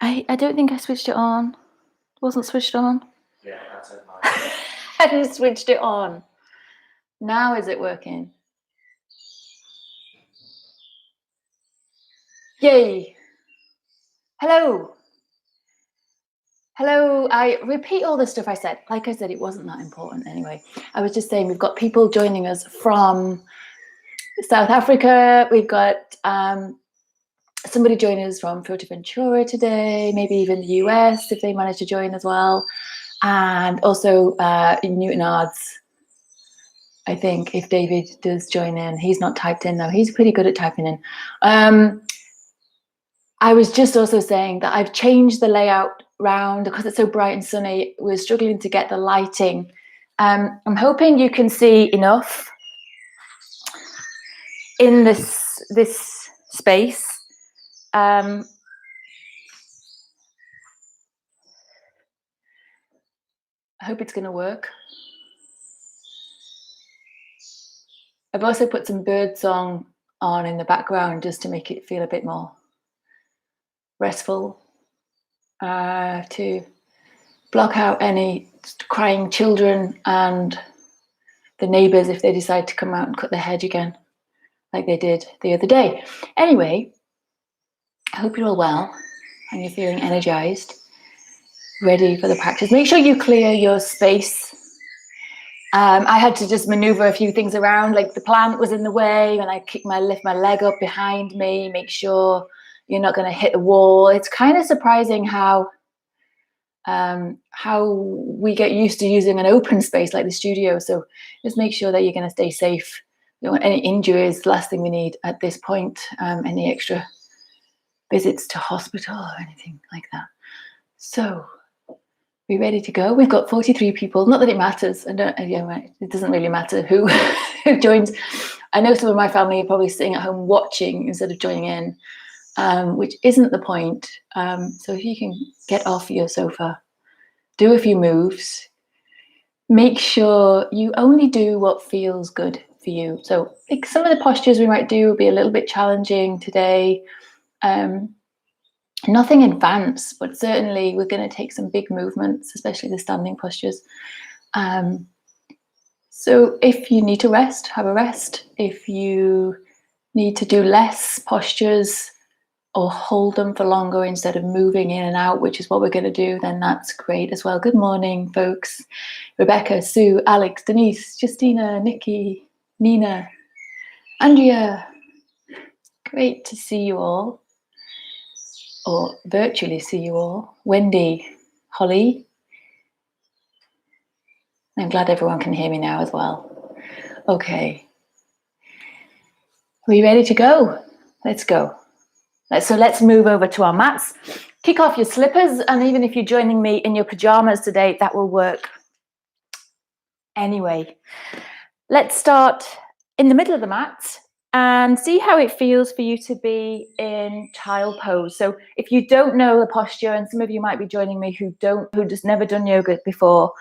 I don't think I switched it on. It wasn't switched on. Yeah, that's it. I hadn't switched it on. Now is it working? Yay. Hello. Hello. I repeat all the stuff I said. Like I said, it wasn't that important anyway. I was just saying we've got people joining us from South Africa. We've got somebody joining us from Fuerteventura today, maybe even the US if they manage to join as well. And also Newton Ards, I think, if David does join in. He's not typed in though. He's pretty good at typing in. I was just also saying that I've changed the layout round because it's so bright and sunny. We're struggling to get the lighting. I'm hoping you can see enough in this space. I hope it's going to work. I've also put some bird song on in the background just to make it feel a bit more restful, to block out any crying children and the neighbours if they decide to come out and cut their hedge again, like they did the other day. Anyway, I hope you're all well and you're feeling energized, ready for the practice. Make sure you clear your space. I had to just maneuver a few things around, like the plant was in the way and I lift my leg up behind me, make sure you're not going to hit the wall. It's kind of surprising how we get used to using an open space like the studio. So just make sure that you're going to stay safe. You don't want any injuries. The last thing we need at this point, any extra visits to hospital or anything like that. So we're ready to go. We've got 43 people. Not that it matters. It doesn't really matter who joins. I know some of my family are probably sitting at home watching instead of joining in, which isn't the point. So if you can get off your sofa, do a few moves, make sure you only do what feels good for you. So like some of the postures we might do will be a little bit challenging today. Nothing advanced, but certainly we're going to take some big movements, especially the standing postures. So if you need to rest, have a rest. If you need to do less postures or hold them for longer instead of moving in and out, which is what we're going to do, then that's great as well. Good morning, folks. Rebecca, Sue, Alex, Denise, Justina, Nikki, Nina, Andrea. Great to see you all, or virtually see you all. Wendy, Holly. I'm glad everyone can hear me now as well. Okay. Are you ready to go? Let's go. So let's move over to our mats. Kick off your slippers, and even if you're joining me in your pajamas today, that will work. Anyway, let's start in the middle of the mat and see how it feels for you to be in child pose. So if you don't know the posture, and some of you might be joining me who just never done yoga before,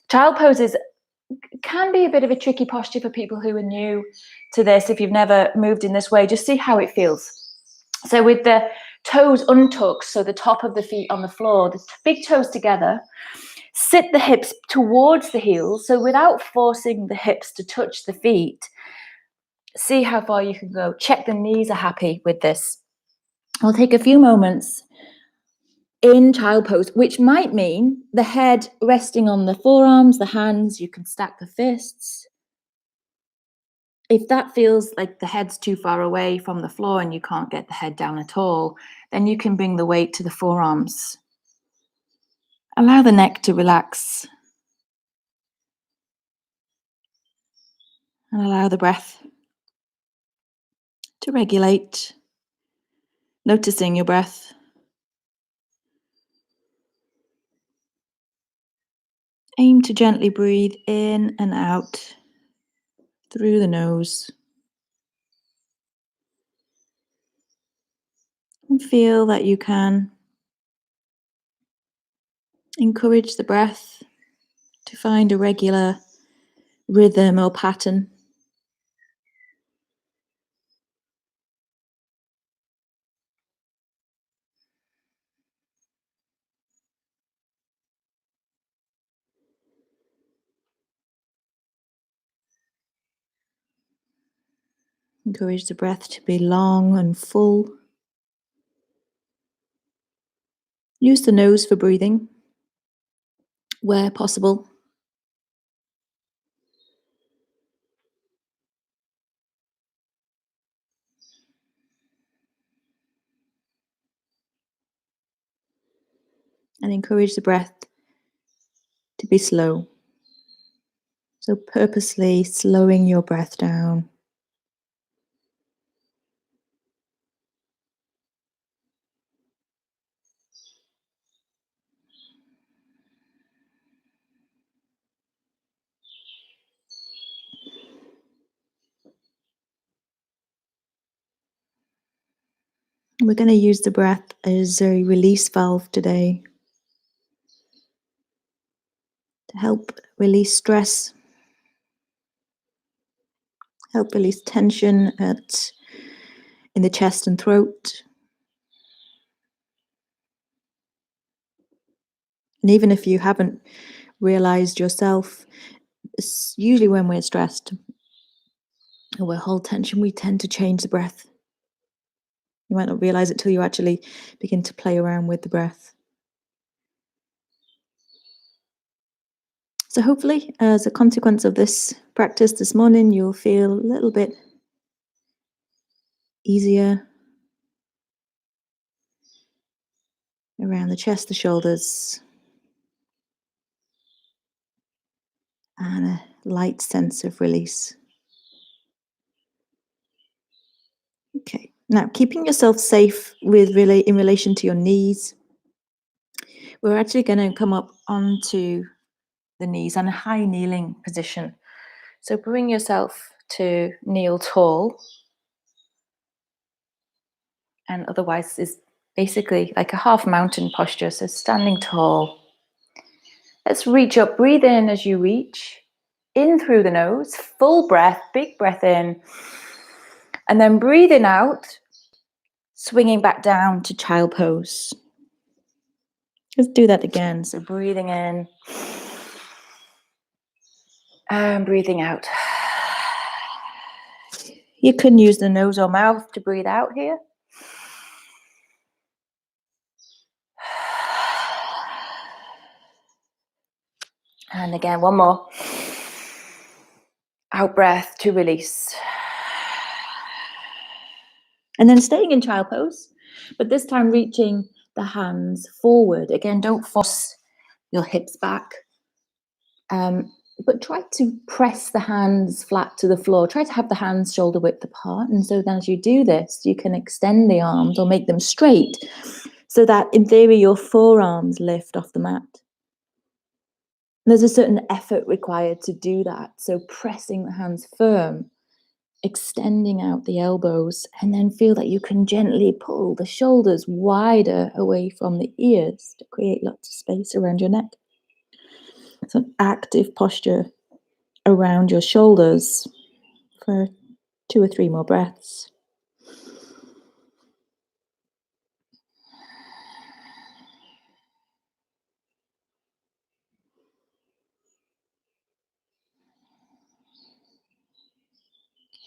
child pose can be a bit of a tricky posture for people who are new to this. If you've never moved in this way, just see how it feels. So with the toes untucked, so the top of the feet on the floor, the big toes together, sit the hips towards the heels. So without forcing the hips to touch the feet, see how far you can go. Check the knees are happy with this. We'll take a few moments in child pose, which might mean the head resting on the forearms, the hands, you can stack the fists. If that feels like the head's too far away from the floor and you can't get the head down at all, then you can bring the weight to the forearms. Allow the neck to relax. And allow the breath to regulate, noticing your breath. Aim to gently breathe in and out through the nose. And feel that you can encourage the breath to find a regular rhythm or pattern. Encourage the breath to be long and full. Use the nose for breathing where possible. And encourage the breath to be slow. So purposely slowing your breath down. We're going to use the breath as a release valve today to help release stress, help release tension in the chest and throat. And even if you haven't realized yourself, it's usually when we're stressed or we hold tension, we tend to change the breath. You might not realize it till you actually begin to play around with the breath. So hopefully, as a consequence of this practice this morning, you'll feel a little bit easier around the chest, the shoulders, and a light sense of release. Okay, now keeping yourself safe in relation to your knees, we're actually going to come up onto the knees on a high kneeling position. So bring yourself to kneel tall, and otherwise is basically like a half mountain posture, so standing tall. Let's reach up, breathe in as you reach, in through the nose, full breath, big breath in, and then breathing out, swinging back down to child pose. Let's do that again. So breathing in and breathing out. You can use the nose or mouth to breathe out here. And again, one more. Out breath to release. And then staying in child pose, but this time reaching the hands forward. Again, don't force your hips back, but try to press the hands flat to the floor. Try to have the hands shoulder width apart. And so then as you do this, you can extend the arms or make them straight so that in theory, your forearms lift off the mat. There's a certain effort required to do that. So pressing the hands firm, extending out the elbows, and then feel that you can gently pull the shoulders wider away from the ears to create lots of space around your neck. So an active posture around your shoulders for 2 or 3 more breaths.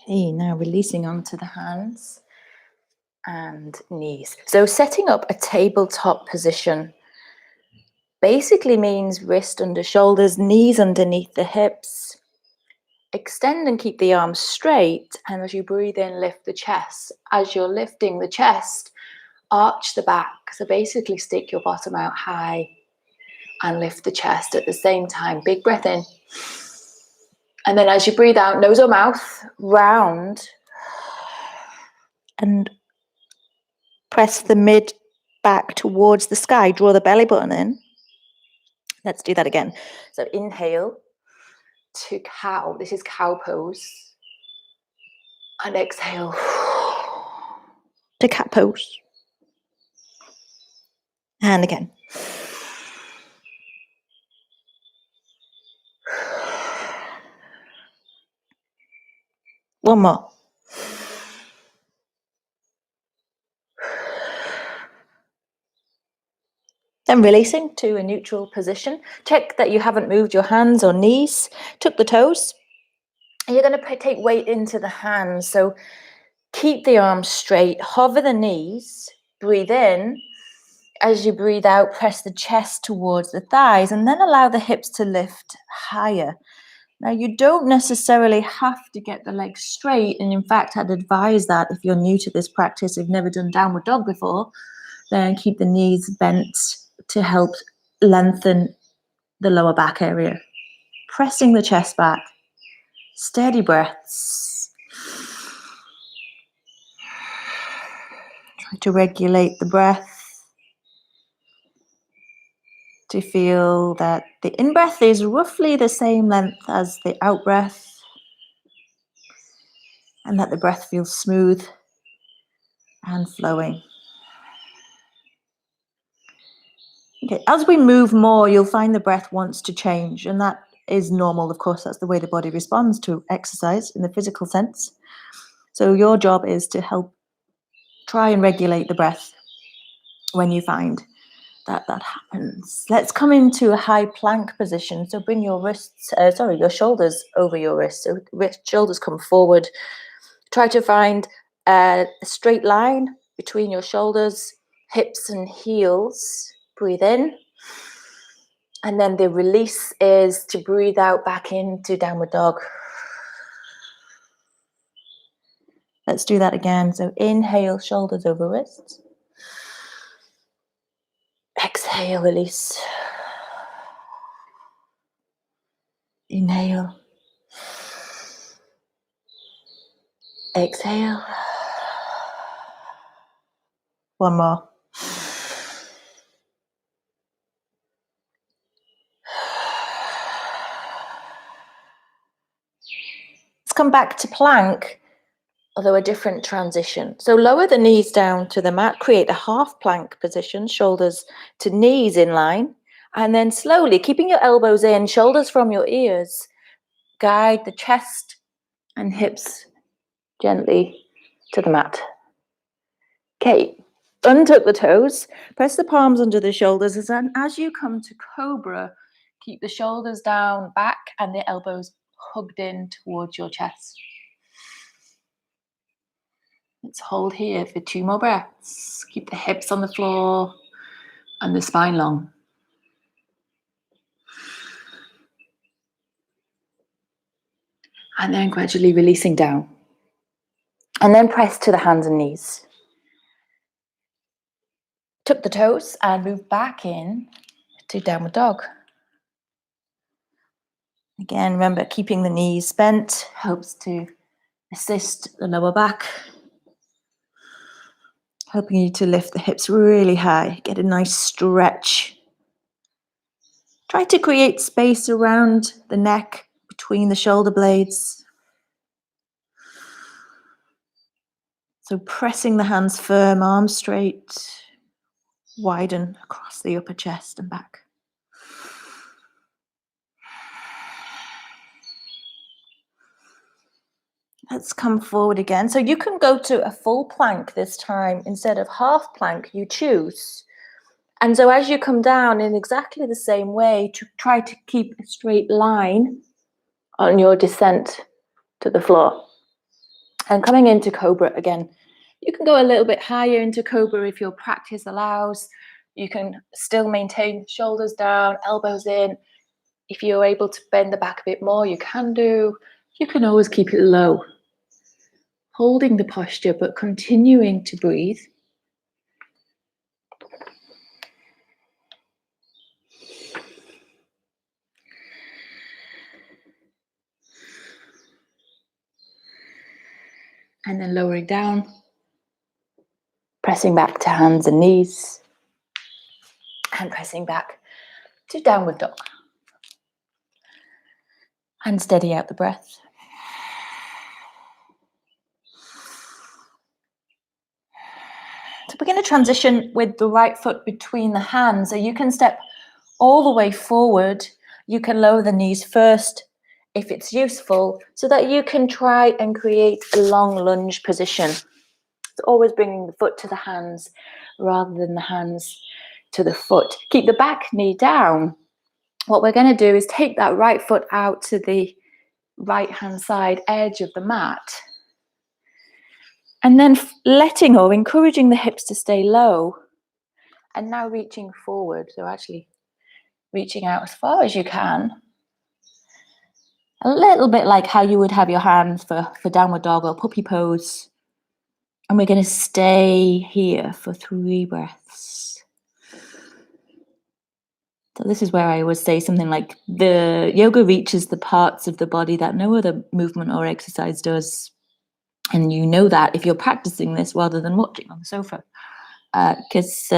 Okay, now releasing onto the hands and knees. So setting up a tabletop position basically means wrist under shoulders, knees underneath the hips. Extend and keep the arms straight, and as you breathe in, lift the chest. As you're lifting the chest, arch the back. So basically stick your bottom out high and lift the chest at the same time. Big breath in. And then as you breathe out, nose or mouth, round. And press the mid back towards the sky. Draw the belly button in. Let's do that again. So inhale to cow. This is cow pose. And exhale to cat pose. And again. One more. Then releasing to a neutral position. Check that you haven't moved your hands or knees. Tuck the toes. And you're going to take weight into the hands. So Keep the arms straight, hover the knees, breathe in. As you breathe out, press the chest towards the thighs and then allow the hips to lift higher. Now, you don't necessarily have to get the legs straight. And in fact, I'd advise that if you're new to this practice, if you've never done downward dog before, then keep the knees bent to help lengthen the lower back area. Pressing the chest back, steady breaths. Try to regulate the breath to feel that the in-breath is roughly the same length as the out-breath and that the breath feels smooth and flowing. Okay, as we move more, you'll find the breath wants to change, and that is normal, of course. That's the way the body responds to exercise in the physical sense. So your job is to help try and regulate the breath when you find that happens. Let's come into a high plank position. So bring your your shoulders over your wrists. So shoulders come forward. Try to find a straight line between your shoulders, hips and heels. Breathe in. And then the release is to breathe out back into downward dog. Let's do that again. So inhale, shoulders over wrists. Exhale, release. Inhale. Exhale. One more. Let's come back to plank, although a different transition. So lower the knees down to the mat, create a half plank position, shoulders to knees in line, and then slowly, keeping your elbows in, shoulders from your ears, guide the chest and hips gently to the mat. Okay, untuck the toes, press the palms under the shoulders, and as you come to cobra, keep the shoulders down, back, and the elbows hugged in towards your chest. Let's hold here for 2 more breaths. Keep the hips on the floor and the spine long. And then gradually releasing down. And then press to the hands and knees. Tuck the toes and move back in to downward dog. Again, remember, keeping the knees bent helps to assist the lower back, helping you to lift the hips really high, get a nice stretch. Try to create space around the neck, between the shoulder blades. So pressing the hands firm, arms straight, widen across the upper chest and back. Let's come forward again. So you can go to a full plank this time instead of half plank, you choose. And so as you come down in exactly the same way, to try to keep a straight line on your descent to the floor. And coming into cobra again, you can go a little bit higher into cobra if your practice allows. You can still maintain shoulders down, elbows in. If you're able to bend the back a bit more, you can do. You can always keep it low, holding the posture, but continuing to breathe. And then lowering down, pressing back to hands and knees, and pressing back to downward dog. And steady out the breath. So we're going to transition with the right foot between the hands. So you can step all the way forward. You can lower the knees first if it's useful, so that you can try and create a long lunge position. It's always bringing the foot to the hands rather than the hands to the foot. Keep the back knee down. What we're going to do is take that right foot out to the right hand side edge of the mat. And then letting or encouraging the hips to stay low. And now reaching forward. So actually reaching out as far as you can. A little bit like how you would have your hands for downward dog or puppy pose. And we're going to stay here for 3 breaths. So this is where I always say something like the yoga reaches the parts of the body that no other movement or exercise does. And you know that if you're practicing this rather than watching on the sofa, because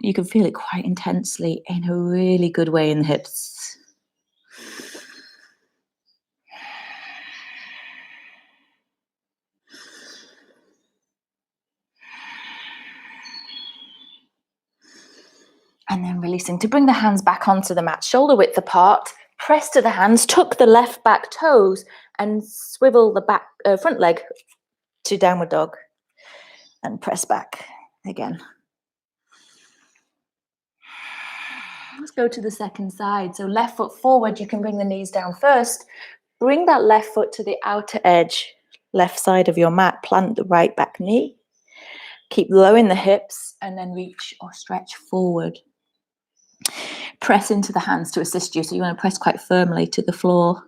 you can feel it quite intensely in a really good way in the hips. And then releasing to bring the hands back onto the mat, shoulder width apart, press to the hands, tuck the left back toes and swivel the front leg to downward dog and press back again. Let's go to the second side. So left foot forward, you can bring the knees down first. Bring that left foot to the outer edge, left side of your mat, plant the right back knee. Keep low in the hips and then reach or stretch forward. Press into the hands to assist you. So you want to press quite firmly to the floor.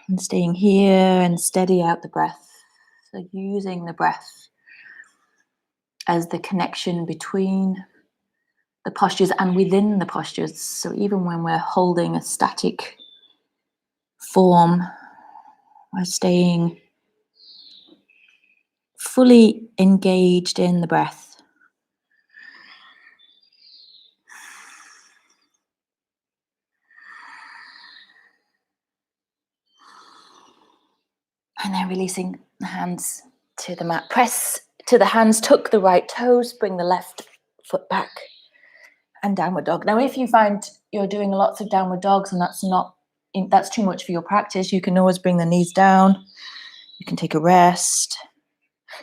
And staying here and steady out the breath. So using the breath as the connection between the postures and within the postures. So even when we're holding a static form, we're staying fully engaged in the breath. And then releasing the hands to the mat. Press to the hands, tuck the right toes, bring the left foot back and downward dog. Now, if you find you're doing lots of downward dogs and that's too much for your practice, you can always bring the knees down. You can take a rest.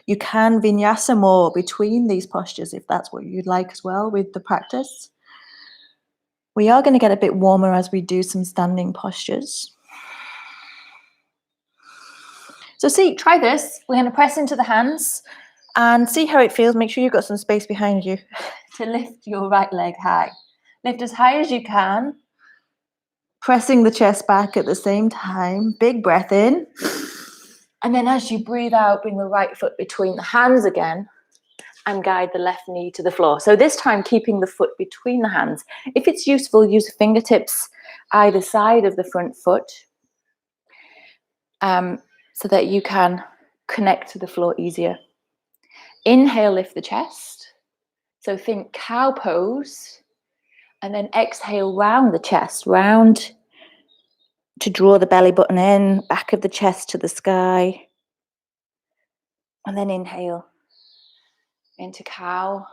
You can vinyasa more between these postures if that's what you'd like as well with the practice. We are going to get a bit warmer as we do some standing postures. So try this. We're going to press into the hands and see how it feels. Make sure you've got some space behind you to lift your right leg high. Lift as high as you can, pressing the chest back at the same time. Big breath in. And then as you breathe out, bring the right foot between the hands again and guide the left knee to the floor. So this time, keeping the foot between the hands. If it's useful, use fingertips either side of the front foot. So that you can connect to the floor easier. Inhale, lift the chest. So think cow pose. And then exhale, round the chest, round to draw the belly button in, back of the chest to the sky. And then inhale into cow,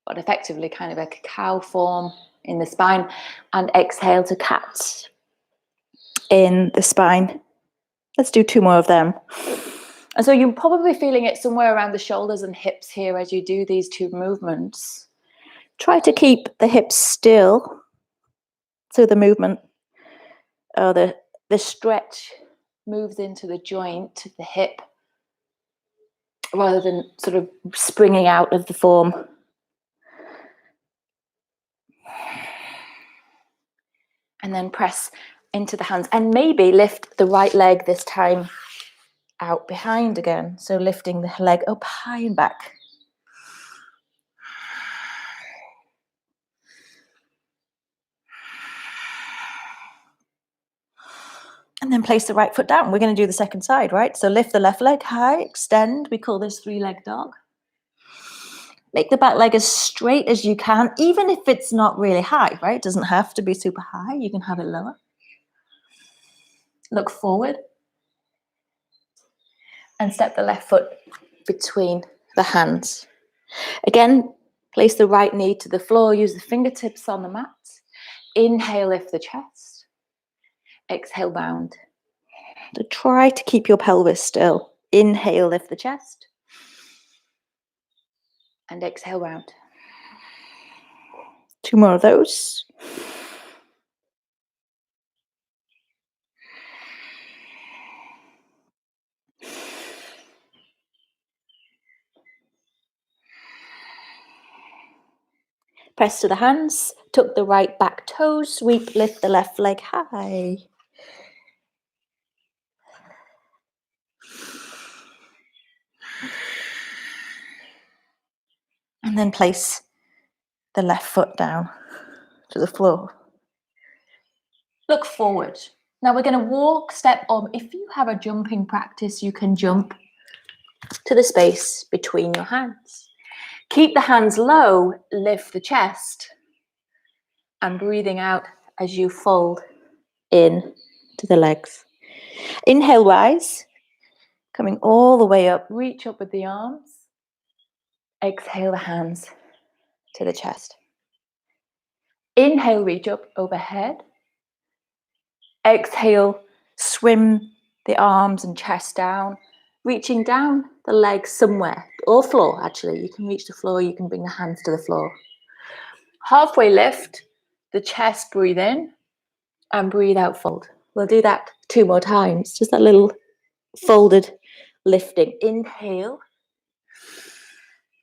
but effectively kind of a cow form in the spine. And exhale to cat in the spine. Let's do 2 more of them. And so you're probably feeling it somewhere around the shoulders and hips here as you do these 2 movements. Try to keep the hips still so the movement, the stretch moves into the joint of the hip rather than sort of springing out of the form. And then press into the hands and maybe lift the right leg this time out behind again. So lifting the leg up high and back. And then place the right foot down. We're going to do the second side, right? So lift the left leg high, extend. We call this 3-leg dog. Make the back leg as straight as you can, even if it's not really high, right? It doesn't have to be super high. You can have it lower. Look forward. And step the left foot between the hands. Again, place the right knee to the floor. Use the fingertips on the mat. Inhale, lift the chest. Exhale, round. So try to keep your pelvis still. Inhale, lift the chest. And exhale, round. 2 more of those. Press to the hands, tuck the right back toes, sweep, lift the left leg high. And then place the left foot down to the floor. Look forward. Now we're going to walk, step on. If you have a jumping practice, you can jump to the space between your hands. Keep the hands low, lift the chest, and breathing out as you fold in to the legs. Inhale, rise, coming all the way up, reach up with the arms. Exhale the hands to the chest. Inhale, reach up overhead. Exhale, swim the arms and chest down, reaching down the legs somewhere, or floor actually. You can reach the floor, you can bring the hands to the floor. Halfway lift, the chest, breathe in, and breathe out, fold. We'll do that 2 more times, just that little folded lifting. Inhale,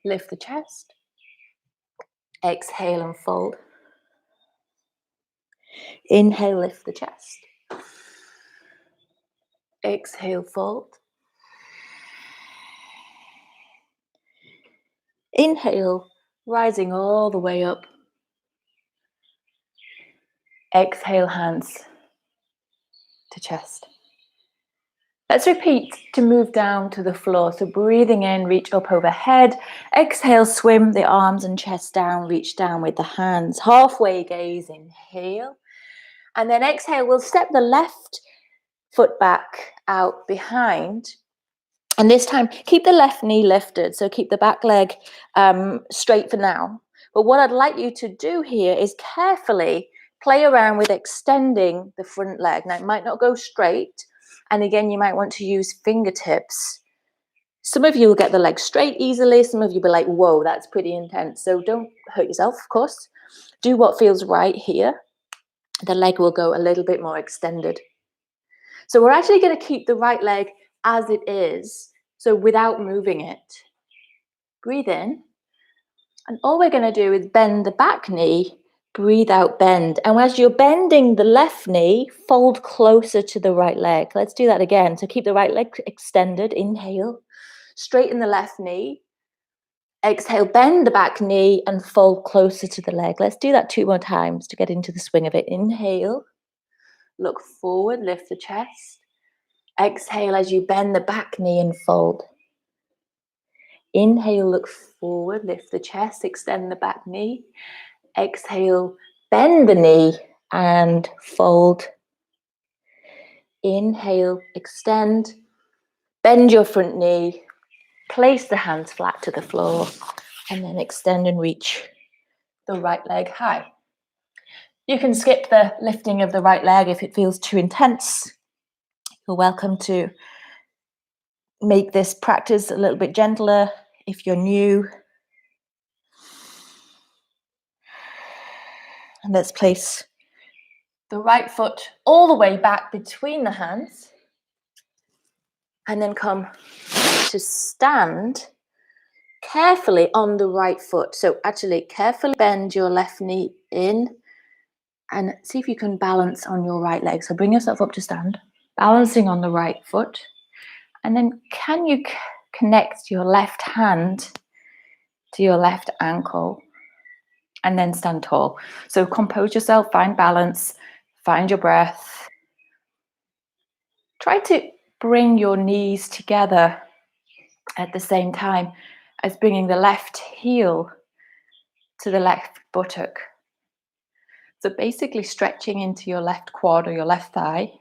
lift the chest. Exhale and fold. Inhale, lift the chest. Exhale, fold. Inhale, rising all the way up. Exhale, hands to chest. Let's repeat to move down to the floor. So breathing in, reach up overhead. Exhale, swim the arms and chest down, reach down with the hands. Halfway gaze, inhale. And then exhale, we'll step the left foot back out behind. And this time, keep the left knee lifted. So keep the back leg straight for now. But what I'd like you to do here is carefully play around with extending the front leg. Now, it might not go straight. And again, you might want to use fingertips. Some of you will get the leg straight easily. Some of you will be like, whoa, that's pretty intense. So don't hurt yourself, of course. Do what feels right here. The leg will go a little bit more extended. So we're actually going to keep the right leg as it is, so without moving it. Breathe in. And all we're going to do is bend the back knee. Breathe out, bend. And as you're bending the left knee, fold closer to the right leg. Let's do that again. So keep the right leg extended. Inhale. Straighten the left knee. Exhale, bend the back knee and fold closer to the leg. Let's do that 2 more times to get into the swing of it. Inhale. Look forward, lift the chest. Exhale as you bend the back knee and fold. Inhale, look forward, lift the chest, extend the back knee. Exhale, bend the knee and fold. Inhale, extend, bend your front knee, place the hands flat to the floor, and then extend and reach the right leg high. You can skip the lifting of the right leg if it feels too intense. You're welcome to make this practice a little bit gentler if you're new. And let's place the right foot all the way back between the hands. And then come to stand carefully on the right foot. So actually carefully bend your left knee in and see if you can balance on your right leg. So bring yourself up to stand, balancing on the right foot. And then can you connect your left hand to your left ankle? And then stand tall. So compose yourself, find balance, find your breath. Try to bring your knees together at the same time as bringing the left heel to the left buttock. So basically stretching into your left quad or your left thigh.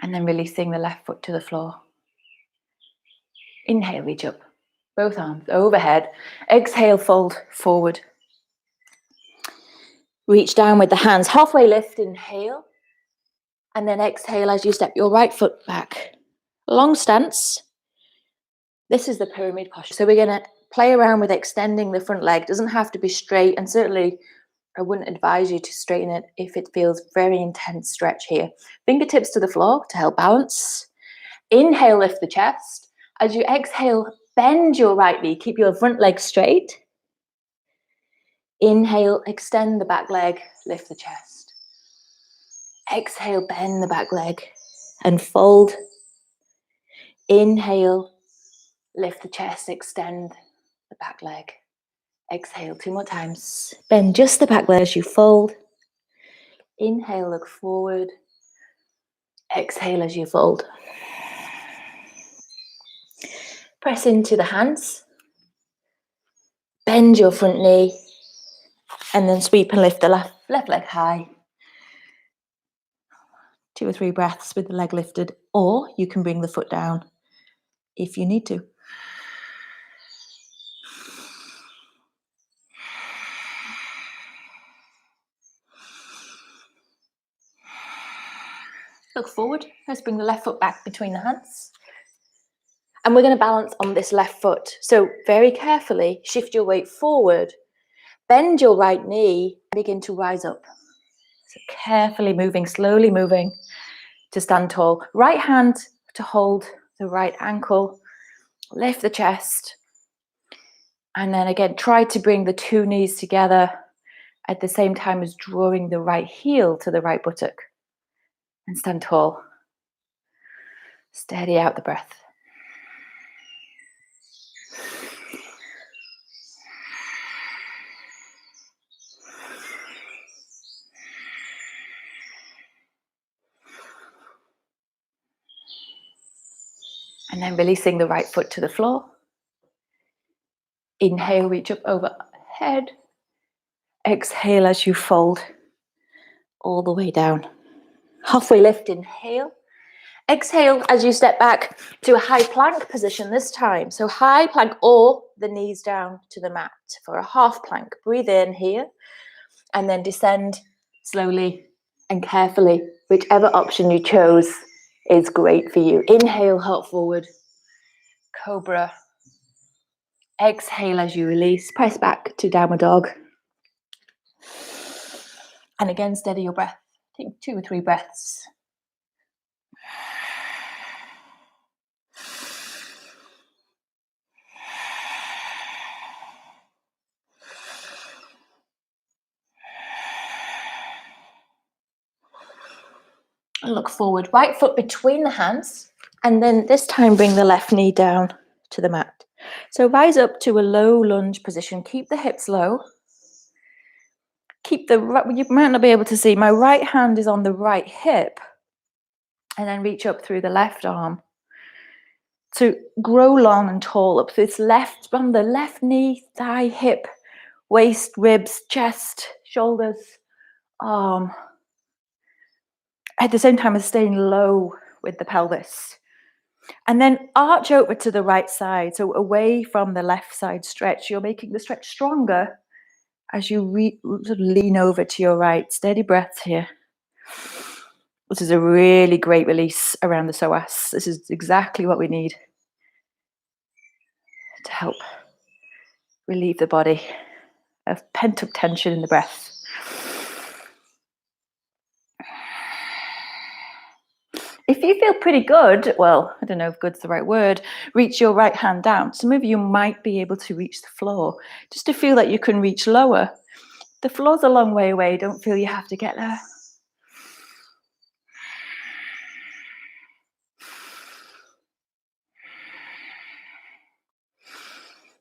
And then releasing the left foot to the floor. Inhale, reach up. Both arms overhead. Exhale, fold forward. Reach down with the hands. Halfway lift, inhale. And then exhale as you step your right foot back. Long stance. This is the pyramid posture. So we're going to play around with extending the front leg. It doesn't have to be straight, and certainly I wouldn't advise you to straighten it if it feels very intense stretch here. Fingertips to the floor to help balance. Inhale, lift the chest. As you exhale, bend your right knee. Keep your front leg straight. Inhale, extend the back leg, lift the chest. Exhale, bend the back leg and fold. Inhale, lift the chest, extend the back leg. Exhale, 2 more times. Bend just the back leg as you fold. Inhale, look forward. Exhale as you fold. Press into the hands. Bend your front knee. And then sweep and lift the left leg high. 2 or 3 breaths with the leg lifted. Or you can bring the foot down if you need to. Look forward. Let's bring the left foot back between the hands. And we're going to balance on this left foot. So very carefully shift your weight forward. Bend your right knee. Begin to rise up. So carefully moving, slowly moving to stand tall. Right hand to hold the right ankle. Lift the chest. And then again, try to bring the 2 knees together at the same time as drawing the right heel to the right buttock. And stand tall. Steady out the breath. And then releasing the right foot to the floor. Inhale, reach up overhead. Exhale as you fold all the way down. Halfway lift, inhale. Exhale as you step back to a high plank position this time. So high plank or the knees down to the mat for a half plank. Breathe in here and then descend slowly and carefully. Whichever option you chose is great for you. Inhale, hop forward. Cobra. Exhale as you release. Press back to downward dog. And again, steady your breath. Take 2 or 3 breaths. And look forward. Right foot between the hands. And then this time bring the left knee down to the mat. So rise up to a low lunge position. Keep the hips low. Keep you might not be able to see, my right hand is on the right hip. And then reach up through the left arm. To grow long and tall up this left, from the left knee, thigh, hip, waist, ribs, chest, shoulders, arm. At the same time as staying low with the pelvis. And then arch over to the right side, so away from the left side stretch. You're making the stretch stronger as you sort of lean over to your right. Steady breaths here. This is a really great release around the psoas. This is exactly what we need to help relieve the body of pent-up tension in the breath. If you feel pretty good, well, I don't know if good's the right word, reach your right hand down. Some of you might be able to reach the floor, just to feel that you can reach lower. The floor's a long way away. Don't feel you have to get there.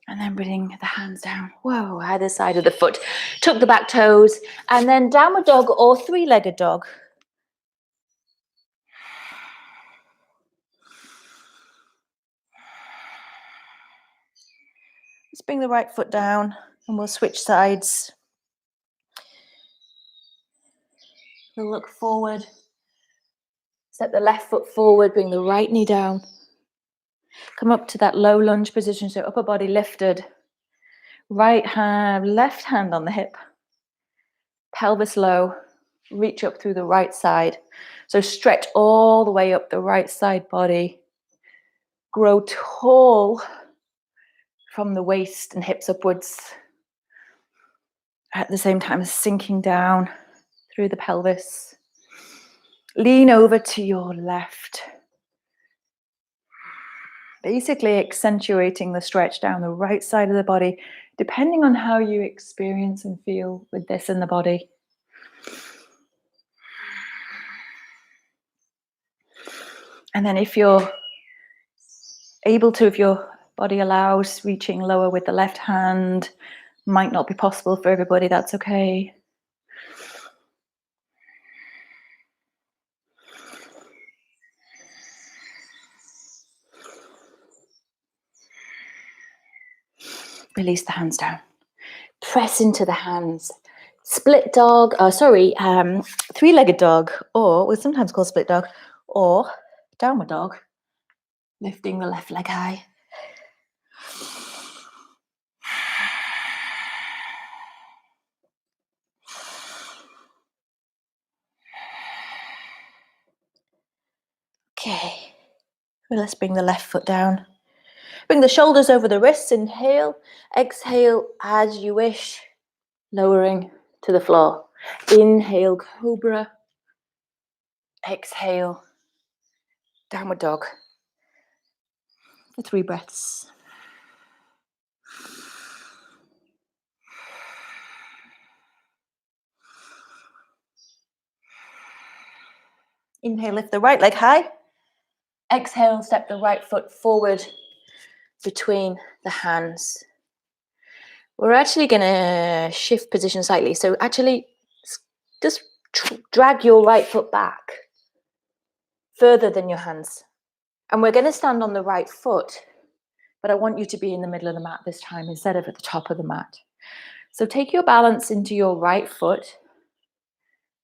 And then bring the hands down. Whoa, either side of the foot. Tuck the back toes. And then downward dog or 3-legged dog. Let's bring the right foot down and we'll switch sides. We'll look forward. Step the left foot forward, bring the right knee down. Come up to that low lunge position, so upper body lifted. Right hand, left hand on the hip. Pelvis low. Reach up through the right side. So stretch all the way up the right side body. Grow tall from the waist and hips upwards. At the same time, sinking down through the pelvis. Lean over to your left. Basically accentuating the stretch down the right side of the body, depending on how you experience and feel with this in the body. And then if you're able to, if your body allows, reaching lower with the left hand. Might not be possible for everybody, that's okay. Release the hands down. Press into the hands. Split dog, three-legged dog, or we're sometimes called split dog, or downward dog. Lifting the left leg high. Okay, let's bring the left foot down. Bring the shoulders over the wrists, inhale. Exhale as you wish, lowering to the floor. Inhale, cobra. Exhale, downward dog. For 3 breaths. Inhale, lift the right leg high. Exhale, step the right foot forward between the hands. We're actually going to shift position slightly. So actually, just drag your right foot back further than your hands. And we're going to stand on the right foot, but I want you to be in the middle of the mat this time instead of at the top of the mat. So take your balance into your right foot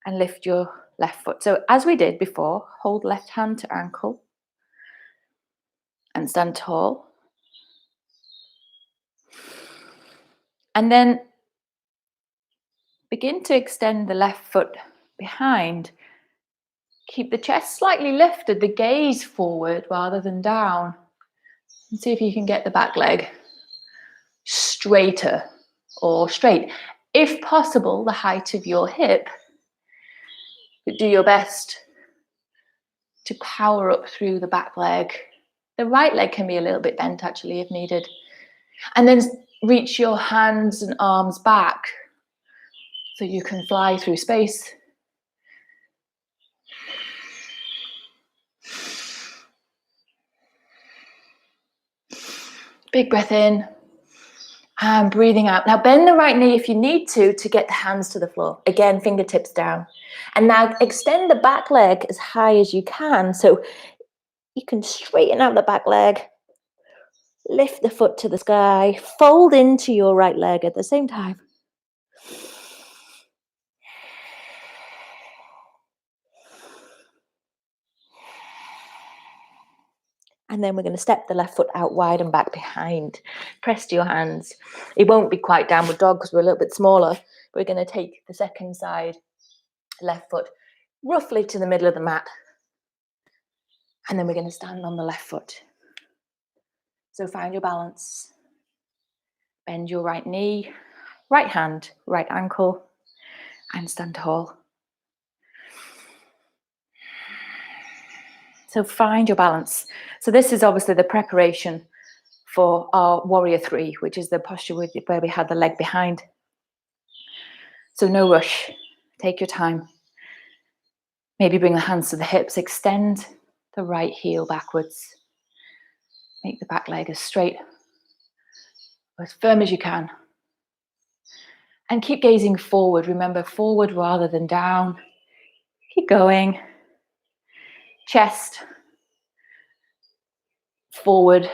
and lift your left foot. So as we did before, hold left hand to ankle and stand tall. And then begin to extend the left foot behind. Keep the chest slightly lifted, the gaze forward rather than down. And see if you can get the back leg straighter or straight. If possible, the height of your hip. But do your best to power up through the back leg. The right leg can be a little bit bent actually if needed. And then reach your hands and arms back so you can fly through space. Big breath in and breathing out. Now bend the right knee if you need to get the hands to the floor. Again, fingertips down. And now extend the back leg as high as you can. So you can straighten out the back leg, lift the foot to the sky, fold into your right leg at the same time. And then we're going to step the left foot out wide and back behind. Press to your hands. It won't be quite downward dog because we're a little bit smaller. We're going to take the second side, left foot, roughly to the middle of the mat. And then we're going to stand on the left foot. So find your balance. Bend your right knee, right hand, right ankle, and stand tall. So find your balance. So this is obviously the preparation for our warrior 3, which is the posture where we had the leg behind. So no rush. Take your time. Maybe bring the hands to the hips. Extend the right heel backwards. Make the back leg as straight, as firm as you can. And keep gazing forward. Remember, forward rather than down. Keep going. Chest forward.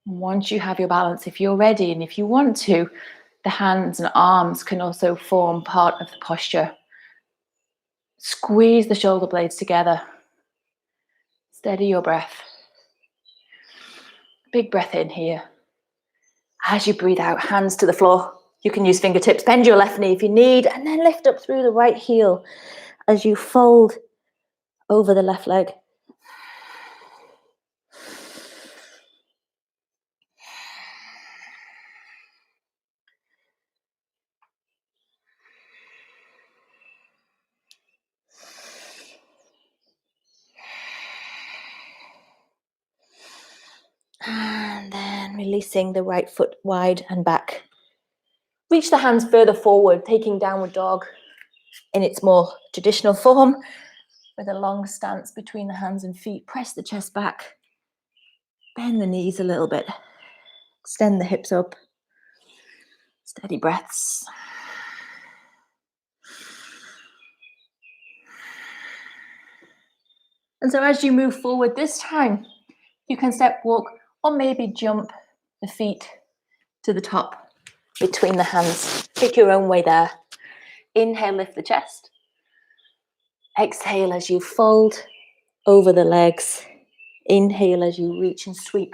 Once you have your balance, if you're ready and if you want to, the hands and arms can also form part of the posture. Squeeze the shoulder blades together. Steady your breath. Big breath in here. As you breathe out, hands to the floor. You can use fingertips. Bend your left knee if you need, and then lift up through the right heel as you fold over the left leg. releasing the right foot wide and back. Reach the hands further forward, taking downward dog in its more traditional form, with a long stance between the hands and feet. Press the chest back, bend the knees a little bit, extend the hips up, steady breaths. And so as you move forward this time, you can step walk or maybe jump the feet to the top between the hands. Pick your own way there. Inhale, lift the chest. Exhale as you fold over the legs. Inhale as you reach and sweep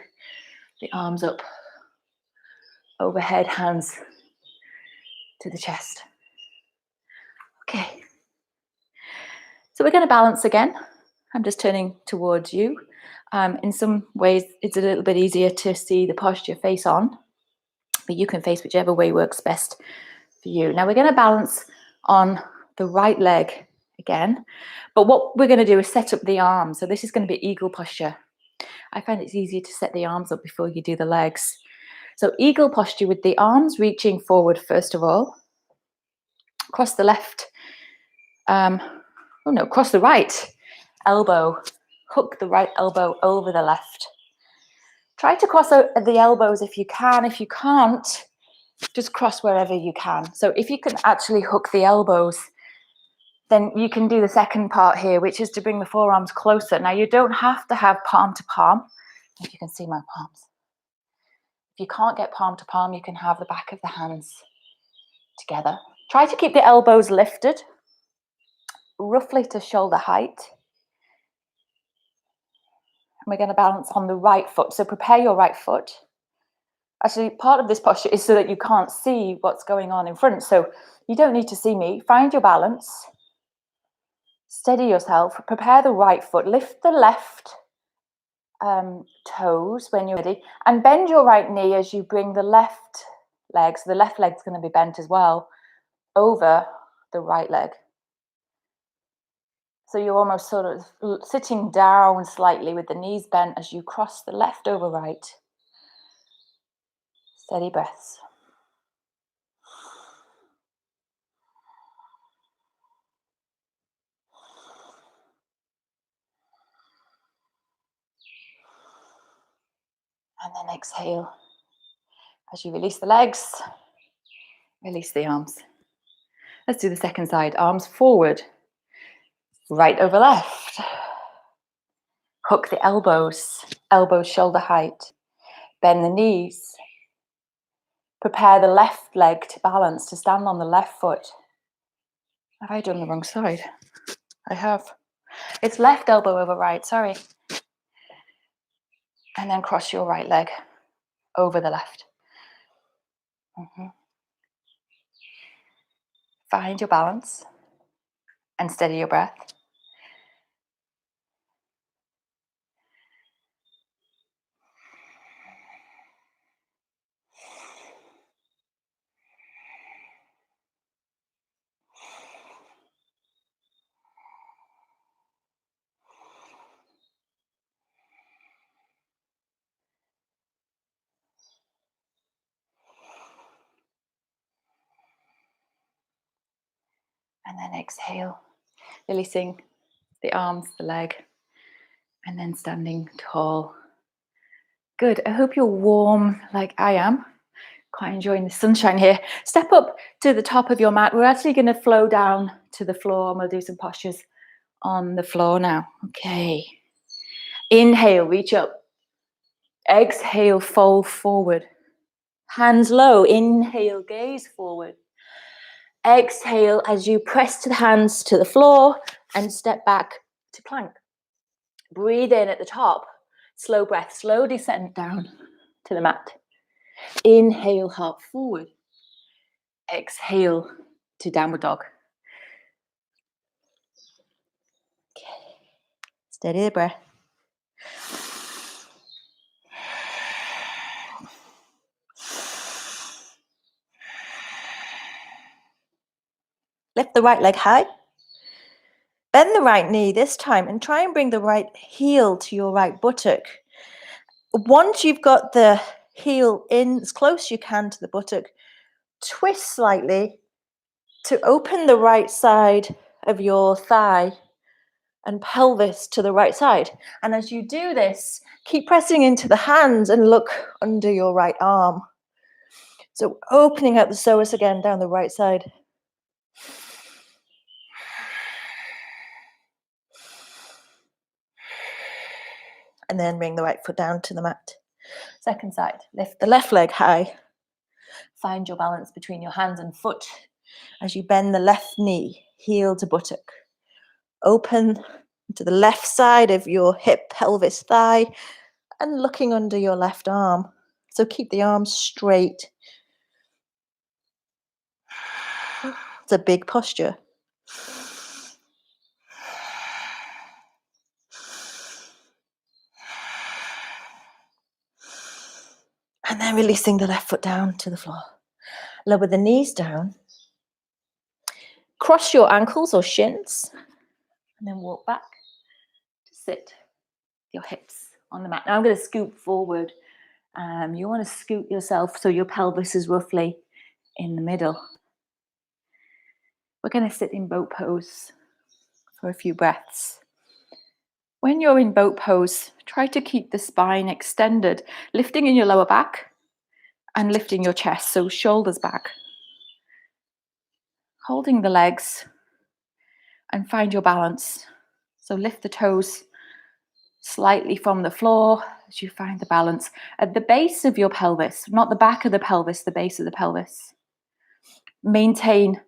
the arms up. Overhead, hands to the chest. Okay. So we're going to balance again. I'm just turning towards you. In some ways, it's a little bit easier to see the posture face on, but you can face whichever way works best for you. Now we're going to balance on the right leg again, but what we're going to do is set up the arms. So this is going to be eagle posture. I find it's easier to set the arms up before you do the legs. So eagle posture with the arms reaching forward first of all. Cross the left, cross the right elbow. Hook the right elbow over the left. Try to cross the elbows if you can. If you can't, just cross wherever you can. So if you can actually hook the elbows, then you can do the second part here, which is to bring the forearms closer. Now you don't have to have palm to palm, if you can see my palms. If you can't get palm to palm, you can have the back of the hands together. Try to keep the elbows lifted, roughly to shoulder height. And we're going to balance on the right foot. So prepare your right foot. Actually, part of this posture is so that you can't see what's going on in front. So you don't need to see me. Find your balance. Steady yourself. Prepare the right foot. Lift the left toes when you're ready. And bend your right knee as you bring the left leg. So the left leg's going to be bent as well over the right leg. So you're almost sort of sitting down slightly with the knees bent as you cross the left over right. Steady breaths. And then exhale. As you release the legs, release the arms. Let's do the second side. Arms forward, right over left. Hook the elbows, elbows shoulder height. Bend the knees. Prepare the left leg to balance, to stand on the left foot. Have I done the wrong side? I have. It's left elbow over right, sorry. And then cross your right leg over the left. Find your balance and steady your breath. And then exhale, releasing the arms, the leg, and then standing tall. Good. I hope you're warm like I am. Quite enjoying the sunshine here. Step up to the top of your mat. We're actually going to flow down to the floor and we'll do some postures on the floor now. Okay. Inhale, reach up. Exhale, fold forward. Hands low. Inhale, gaze forward. Exhale as you press the hands to the floor and step back to plank. Breathe in at the top. Slow breath, slow descent down to the mat. Inhale, hop forward. Exhale to downward dog. Okay. Steady the breath. Lift the right leg high. Bend the right knee this time and try and bring the right heel to your right buttock. Once you've got the heel in as close as you can to the buttock. Twist slightly to open the right side of your thigh and pelvis to the right side. And as you do this, keep pressing into the hands and look under your right arm. So opening up the psoas again down the right side. And then bring the right foot down to the mat. Second side, lift the left leg high. Find your balance between your hands and foot as you bend the left knee, heel to buttock. Open to the left side of your hip, pelvis, thigh, and looking under your left arm. So keep the arms straight. It's a big posture. And then releasing the left foot down to the floor. Lower the knees down. Cross your ankles or shins. And then walk back to sit your hips on the mat. Now I'm going to scoot forward. You want to scoot yourself so your pelvis is roughly in the middle. We're going to sit in boat pose for a few breaths. When you're in boat pose, try to keep the spine extended, lifting in your lower back and lifting your chest, so shoulders back. Holding the legs and find your balance. So lift the toes slightly from the floor as you find the balance. At the base of your pelvis, not the back of the pelvis, the base of the pelvis. Maintain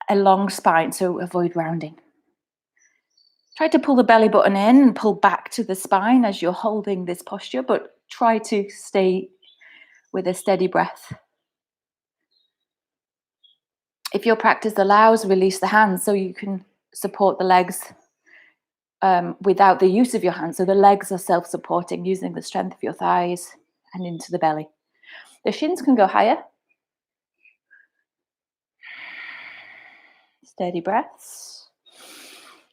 a long spine, so avoid rounding. Try to pull the belly button in and pull back to the spine as you're holding this posture, but try to stay with a steady breath. If your practice allows, release the hands so you can support the legs without the use of your hands. So the legs are self-supporting, using the strength of your thighs and into the belly. The shins can go higher. Steady breaths.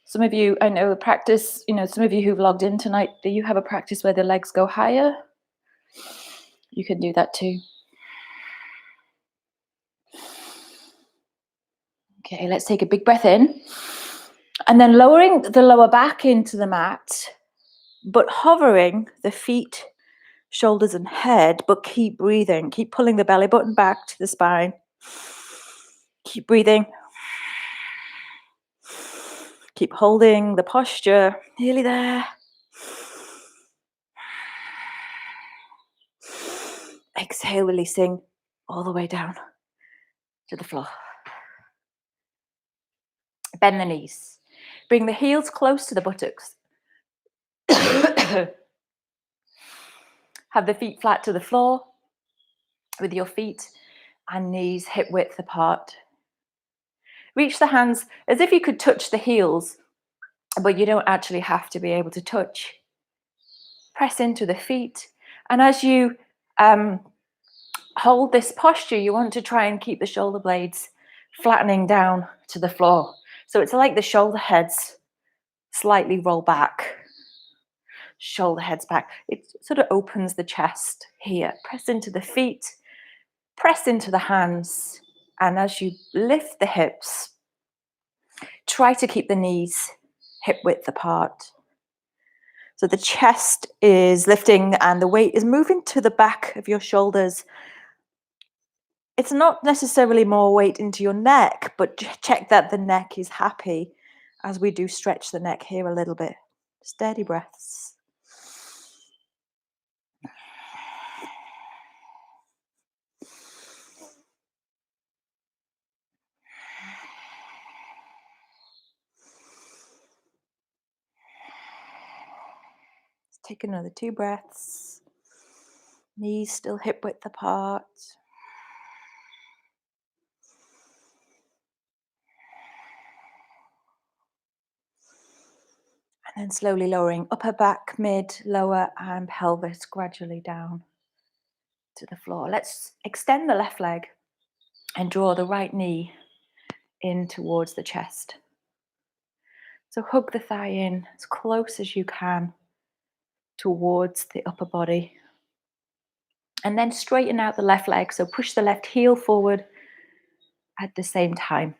Some of you, I know, practice, some of you who've logged in tonight, do you have a practice where the legs go higher? You can do that too. Okay, let's take a big breath in. And then lowering the lower back into the mat, but hovering the feet, shoulders and head, but keep breathing. Keep pulling the belly button back to the spine. Keep breathing. Keep holding the posture. Nearly there. Exhale, releasing all the way down to the floor. Bend the knees. Bring the heels close to the buttocks. Have the feet flat to the floor with your feet and knees hip width apart. Reach the hands as if you could touch the heels, but you don't actually have to be able to touch. Press into the feet. And as you hold this posture, you want to try and keep the shoulder blades flattening down to the floor. So it's like the shoulder heads slightly roll back. Shoulder heads back. It sort of opens the chest here. Press into the feet. Press into the hands. And as you lift the hips, try to keep the knees hip width apart. So the chest is lifting and the weight is moving to the back of your shoulders. It's not necessarily more weight into your neck, but check that the neck is happy as we do stretch the neck here a little bit. Steady breaths. Take another 2 breaths. Knees still hip width apart. And then slowly lowering upper back, mid, lower, and pelvis gradually down to the floor. Let's extend the left leg and draw the right knee in towards the chest. So hug the thigh in as close as you can towards the upper body. And then straighten out the left leg. So push the left heel forward at the same time.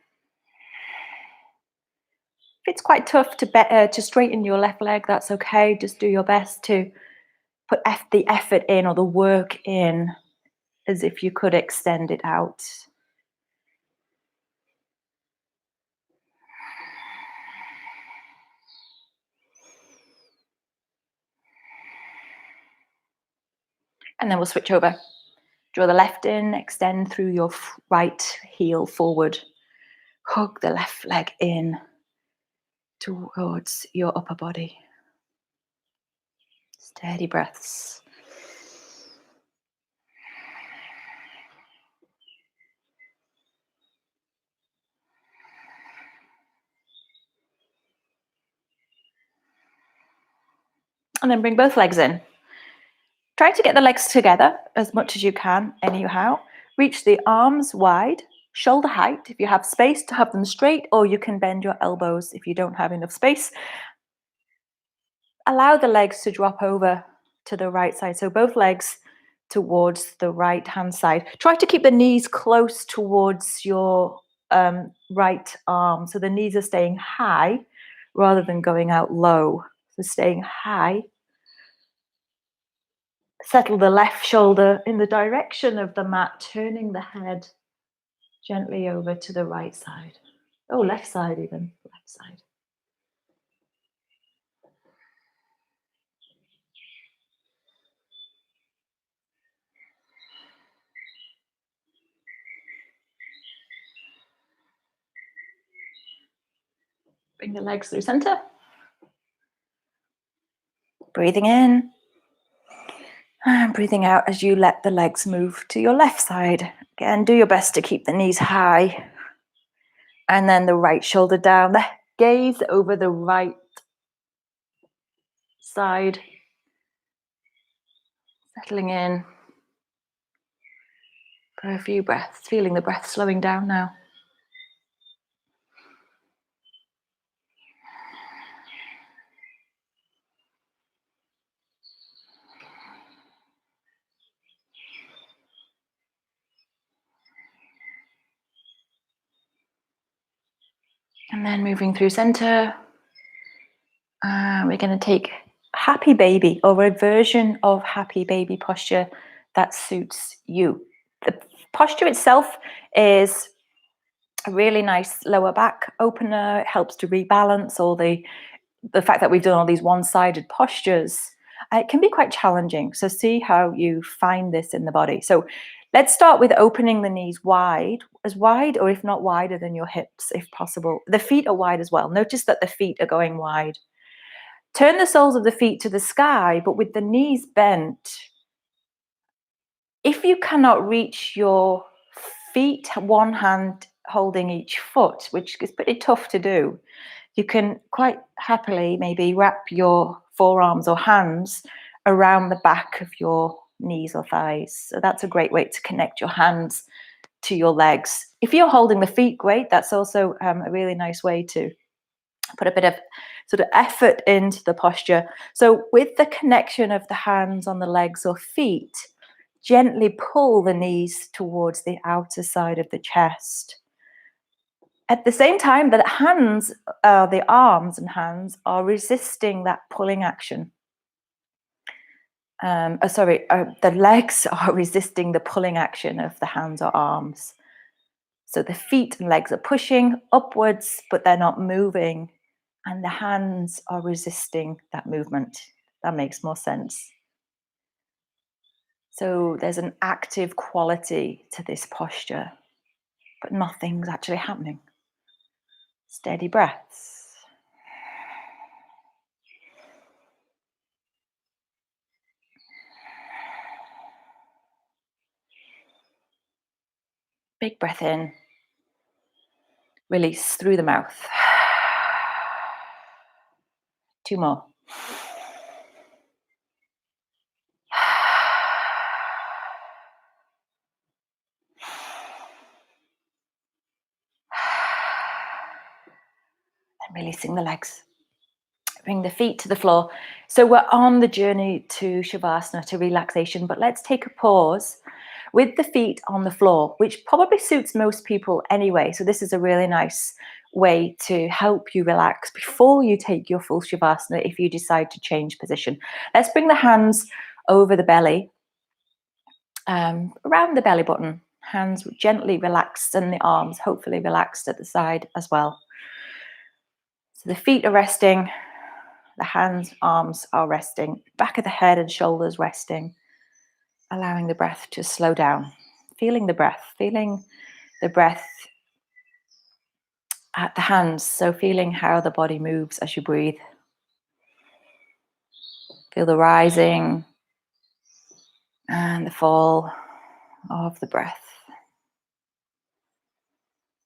If it's quite tough to straighten your left leg, that's okay. Just do your best to put the effort in or the work in as if you could extend it out. And then we'll switch over. Draw the left in, extend through your right heel forward. Hug the left leg in towards your upper body. Steady breaths. And then bring both legs in. Try to get the legs together as much as you can, anyhow. Reach the arms wide, shoulder height if you have space to have them straight, or you can bend your elbows if you don't have enough space. Allow the legs to drop over to the right side. So both legs towards the right hand side. Try to keep the knees close towards your right arm. So the knees are staying high rather than going out low. So staying high. Settle the left shoulder in the direction of the mat, turning the head gently over to the right side. Oh, left side even, left side. Bring the legs through center. Breathing in. And breathing out as you let the legs move to your left side. Again, do your best to keep the knees high. And then the right shoulder down. The gaze over the right side. Settling in for a few breaths. Feeling the breath slowing down now. And then moving through center. We're going to take happy baby or a version of happy baby posture that suits you. The posture itself is a really nice lower back opener. It helps to rebalance all the fact that we've done all these one-sided postures. It can be quite challenging. So see how you find this in the body. So let's start with opening the knees wide, as wide or if not wider than your hips, if possible. The feet are wide as well. Notice that the feet are going wide. Turn the soles of the feet to the sky, but with the knees bent. If you cannot reach your feet, one hand holding each foot, which is pretty tough to do, you can quite happily maybe wrap your forearms or hands around the back of your knees or thighs. So that's a great way to connect your hands to your legs. If you're holding the feet, great. That's also a really nice way to put a bit of sort of effort into the posture. So with the connection of the hands on the legs or feet, gently pull the knees towards the outer side of the chest. At the same time, the hands, the arms and hands are resisting that pulling action. The legs are resisting the pulling action of the hands or arms. So the feet and legs are pushing upwards, but they're not moving. And the hands are resisting that movement. That makes more sense. So there's an active quality to this posture, but nothing's actually happening. Steady breaths. Big breath in. Release through the mouth. 2 more. And releasing the legs. Bring the feet to the floor. So we're on the journey to Shavasana, to relaxation, but let's take a pause with the feet on the floor, which probably suits most people anyway. So this is a really nice way to help you relax before you take your full Shavasana if you decide to change position. Let's bring the hands over the belly, around the belly button. Hands gently relaxed and the arms hopefully relaxed at the side as well. So the feet are resting, the hands, arms are resting, back of the head and shoulders resting, allowing the breath to slow down. Feeling the breath at the hands. So feeling how the body moves as you breathe. Feel the rising and the fall of the breath.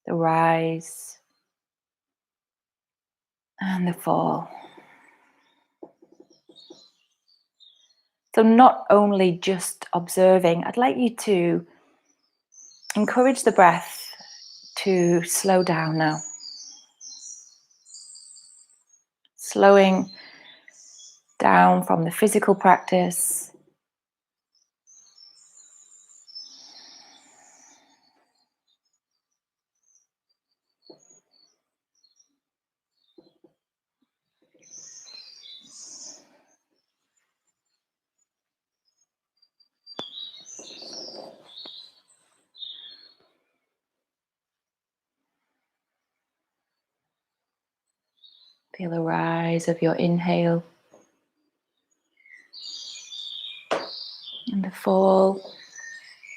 The rise and the fall. So not only just observing, I'd like you to encourage the breath to slow down now. Slowing down from the physical practice. Feel the rise of your inhale and the fall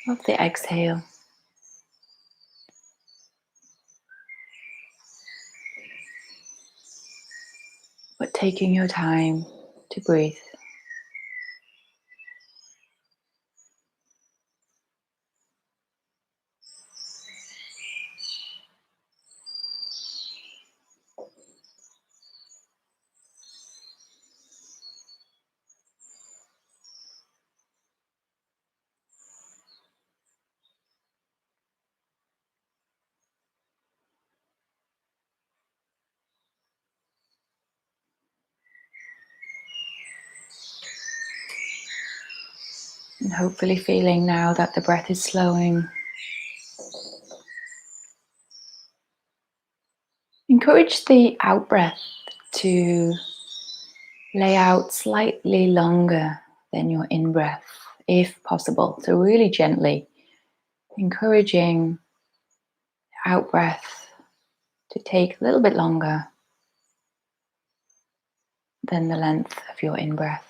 of the exhale. But taking your time to breathe. And hopefully feeling now that the breath is slowing. Encourage the out breath to lay out slightly longer than your in breath, if possible. So really gently encouraging out breath to take a little bit longer than the length of your in breath.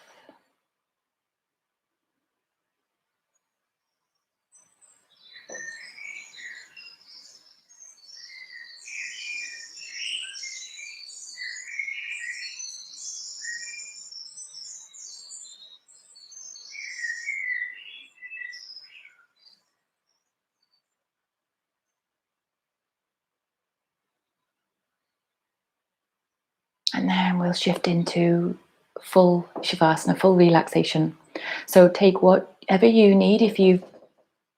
And then we'll shift into full Shavasana, full relaxation. So take whatever you need. If you've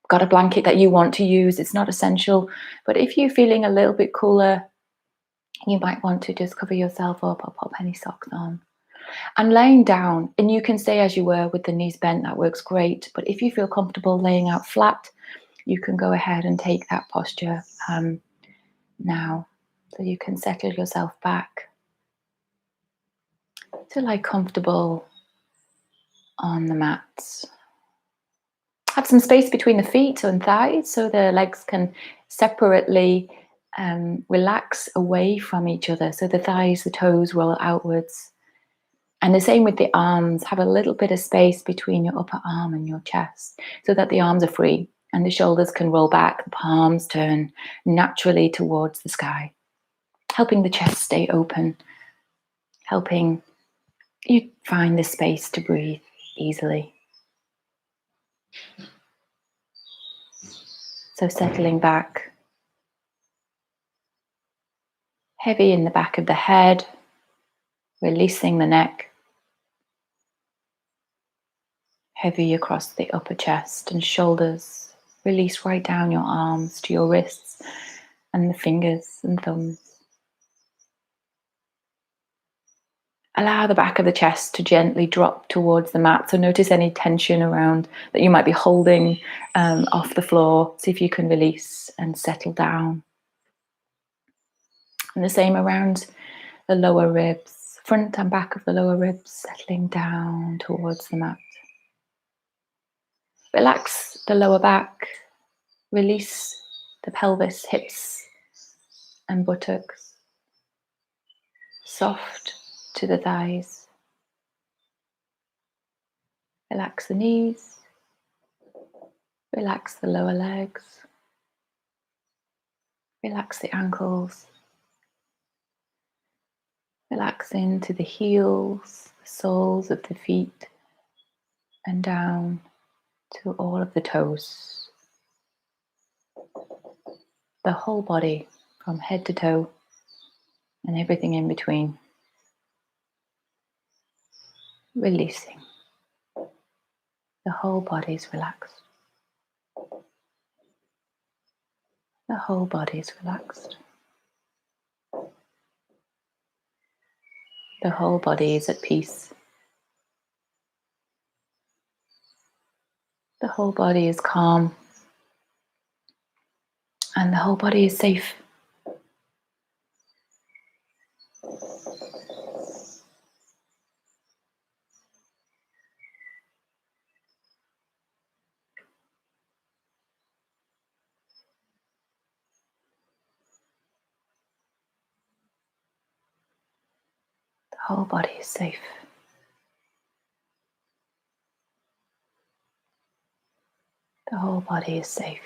got a blanket that you want to use, it's not essential. But if you're feeling a little bit cooler, you might want to just cover yourself up or pop any socks on. And laying down, and you can stay as you were with the knees bent, that works great. But if you feel comfortable laying out flat, you can go ahead and take that posture now. So you can settle yourself back to lie comfortable on the mats. Have some space between the feet and thighs so the legs can separately relax away from each other. So the thighs, the toes roll outwards. And the same with the arms. Have a little bit of space between your upper arm and your chest so that the arms are free and the shoulders can roll back, the palms turn naturally towards the sky, helping the chest stay open, helping you find the space to breathe easily. So settling back, heavy in the back of the head, releasing the neck, heavy across the upper chest and shoulders. Release right down your arms to your wrists and the fingers and thumbs. Allow the back of the chest to gently drop towards the mat. So notice any tension around that you might be holding off the floor. See if you can release and settle down. And the same around the lower ribs, front and back of the lower ribs, settling down towards the mat. Relax the lower back, release the pelvis, hips and buttocks. Soft to the thighs. Relax the knees. Relax the lower legs. Relax the ankles. Relax into the heels, the soles of the feet, and down to all of the toes. The whole body from head to toe and everything in between. Releasing. The whole body is relaxed. The whole body is relaxed. The whole body is at peace. The whole body is calm. And the whole body is safe. The whole body is safe. The whole body is safe.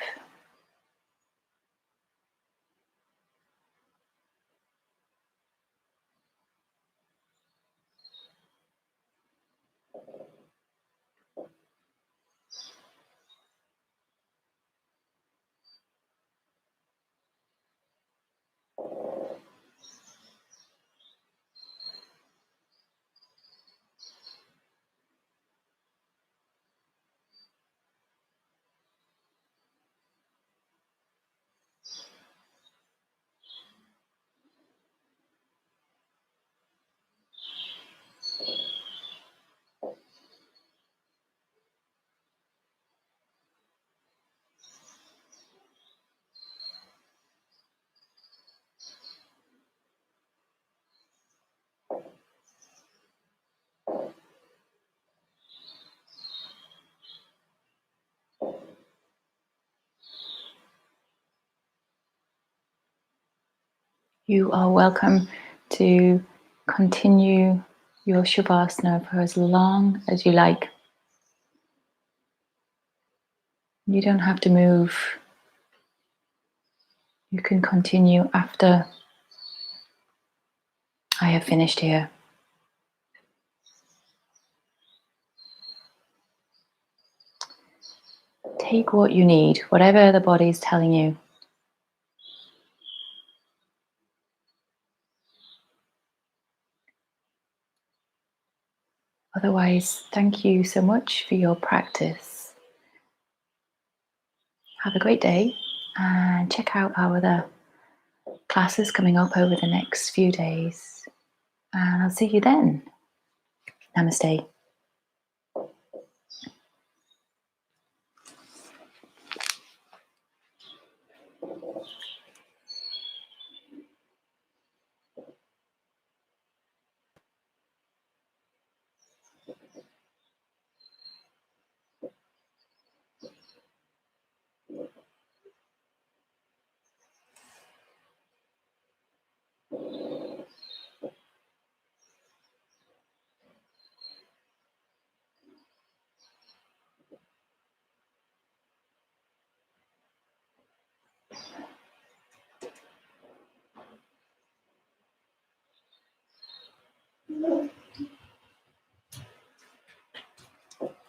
You are welcome to continue your Shavasana for as long as you like. You don't have to move. You can continue after I have finished here. Take what you need, whatever the body is telling you. Otherwise, thank you so much for your practice. Have a great day and check out our other classes coming up over the next few days. And I'll see you then. Namaste.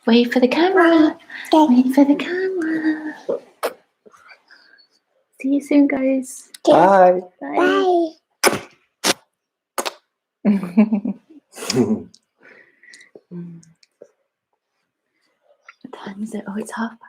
Wait for the camera. Wait for the camera. See you soon, guys. Bye. Bye. What time is it? Oh, it's 5:30.